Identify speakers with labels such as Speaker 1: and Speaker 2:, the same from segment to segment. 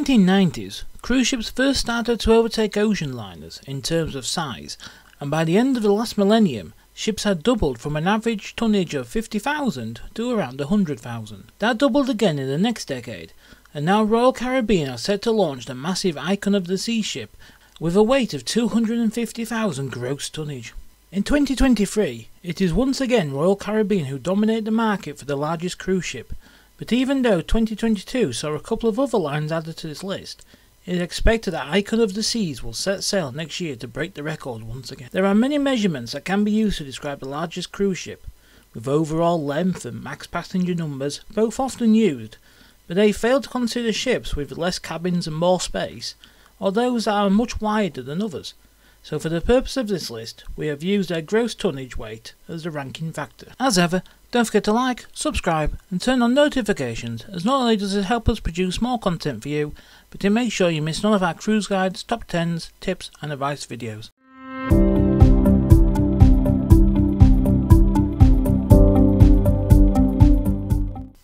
Speaker 1: 1990s, cruise ships first started to overtake ocean liners in terms of size, and by the end of the last millennium, ships had doubled from an average tonnage of 50,000 to around 100,000. That doubled again in the next decade, and now Royal Caribbean are set to launch the massive Icon of the Seas ship with a weight of 250,000 gross tonnage. In 2023, it is once again Royal Caribbean who dominate the market for the largest cruise ship, but even though 2022 saw a couple of other lines added to this list, it is expected that Icon of the Seas will set sail next year to break the record once again. There are many measurements that can be used to describe the largest cruise ship, with overall length and max passenger numbers both often used, but they fail to consider ships with less cabins and more space, or those that are much wider than others. So for the purpose of this list, we have used their gross tonnage weight as the ranking factor. As ever, don't forget to like, subscribe and turn on notifications, as not only does it help us produce more content for you, but it makes sure you miss none of our cruise guides, top 10s, tips and advice videos.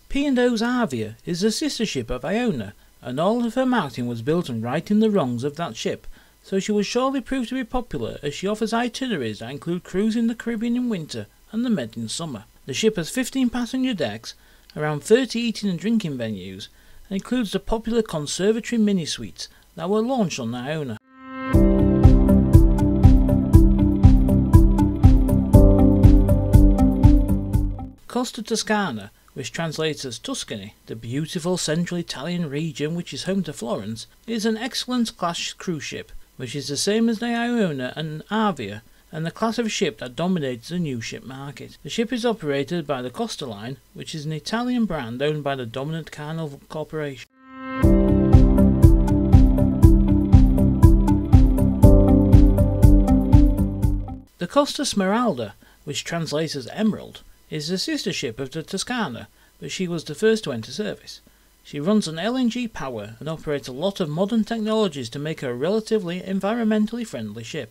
Speaker 1: P&O's Arvia is the sister ship of Iona, and all of her marketing was built on righting the wrongs of that ship, so she will surely prove to be popular as she offers itineraries that include cruising the Caribbean in winter and the Med in summer. The ship has 15 passenger decks, around 30 eating and drinking venues, and includes the popular conservatory mini suites that were launched on Iona. Costa Toscana, which translates as Tuscany, the beautiful central Italian region which is home to Florence, is an excellent class cruise ship, which is the same as the Iona and Arvia, and the class of ship that dominates the new ship market. The ship is operated by the Costa Line, which is an Italian brand owned by the dominant Carnival Corporation. The Costa Smeralda, which translates as Emerald, is the sister ship of the Toscana, but she was the first to enter service. She runs on LNG power and operates a lot of modern technologies to make her a relatively environmentally friendly ship.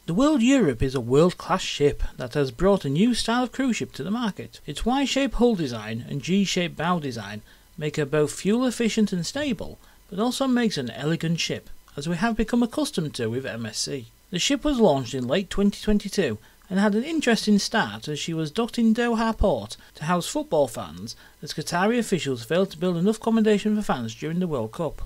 Speaker 1: The World Europa is a world-class ship that has brought a new style of cruise ship to the market. Its Y-shaped hull design and G-shaped bow design make her both fuel efficient and stable, but also makes an elegant ship, as we have become accustomed to with MSC. The ship was launched in late 2022 and had an interesting start as she was docked in Doha port to house football fans, as Qatari officials failed to build enough accommodation for fans during the World Cup.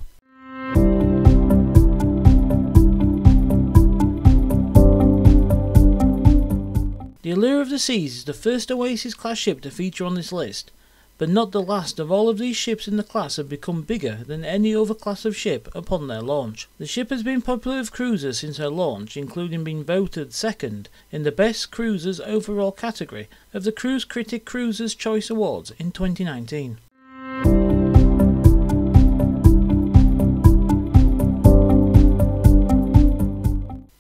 Speaker 1: The Allure of the Seas is the first Oasis class ship to feature on this list, but not the last. Of all of these ships in the class have become bigger than any other class of ship upon their launch. The ship has been popular with cruisers since her launch, including being voted second in the Best Cruisers overall category of the Cruise Critic Cruisers' Choice Awards in 2019.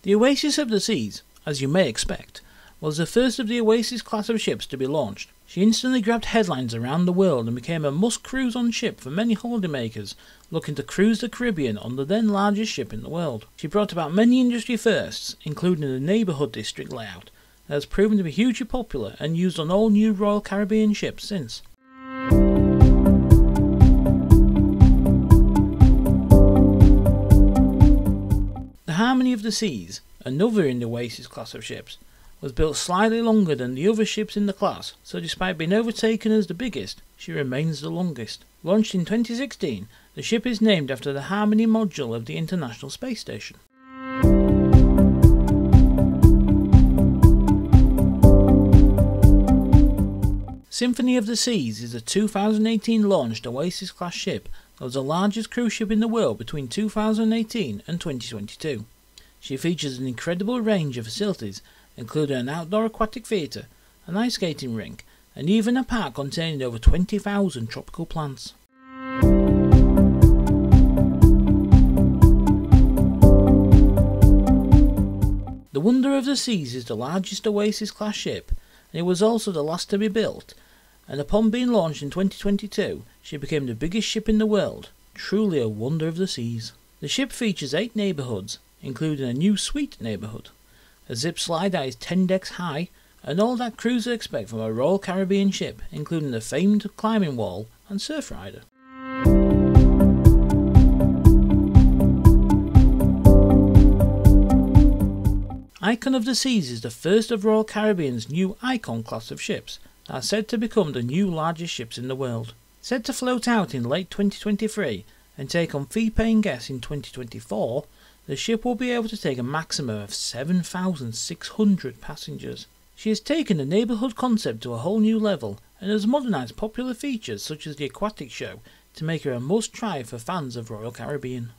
Speaker 1: The Oasis of the Seas, as you may expect, was the first of the Oasis class of ships to be launched. She instantly grabbed headlines around the world and became a must-cruise on ship for many holidaymakers looking to cruise the Caribbean on the then largest ship in the world. She brought about many industry firsts, including the neighbourhood district layout, that has proven to be hugely popular and used on all new Royal Caribbean ships since. The Harmony of the Seas, another in the Oasis class of ships, was built slightly longer than the other ships in the class, so despite being overtaken as the biggest, she remains the longest. Launched in 2016, the ship is named after the Harmony module of the International Space Station. Symphony of the Seas is a 2018 launched Oasis class ship that was the largest cruise ship in the world between 2018 and 2022. She features an incredible range of facilities, including an outdoor aquatic theatre, an ice skating rink, and even a park containing over 20,000 tropical plants. The Wonder of the Seas is the largest Oasis class ship, and it was also the last to be built, and upon being launched in 2022, she became the biggest ship in the world, truly a wonder of the seas. The ship features 8 neighbourhoods, including a new suite neighbourhood, a zip slide that is 10 decks high, and all that cruisers expect from a Royal Caribbean ship, including the famed climbing wall and surf rider. Icon of the Seas is the first of Royal Caribbean's new Icon class of ships that are said to become the new largest ships in the world. Said to float out in late 2023 and take on fee-paying guests in 2024, the ship will be able to take a maximum of 7,600 passengers. She has taken the neighbourhood concept to a whole new level and has modernised popular features such as the aquatic show to make her a must-try for fans of Royal Caribbean.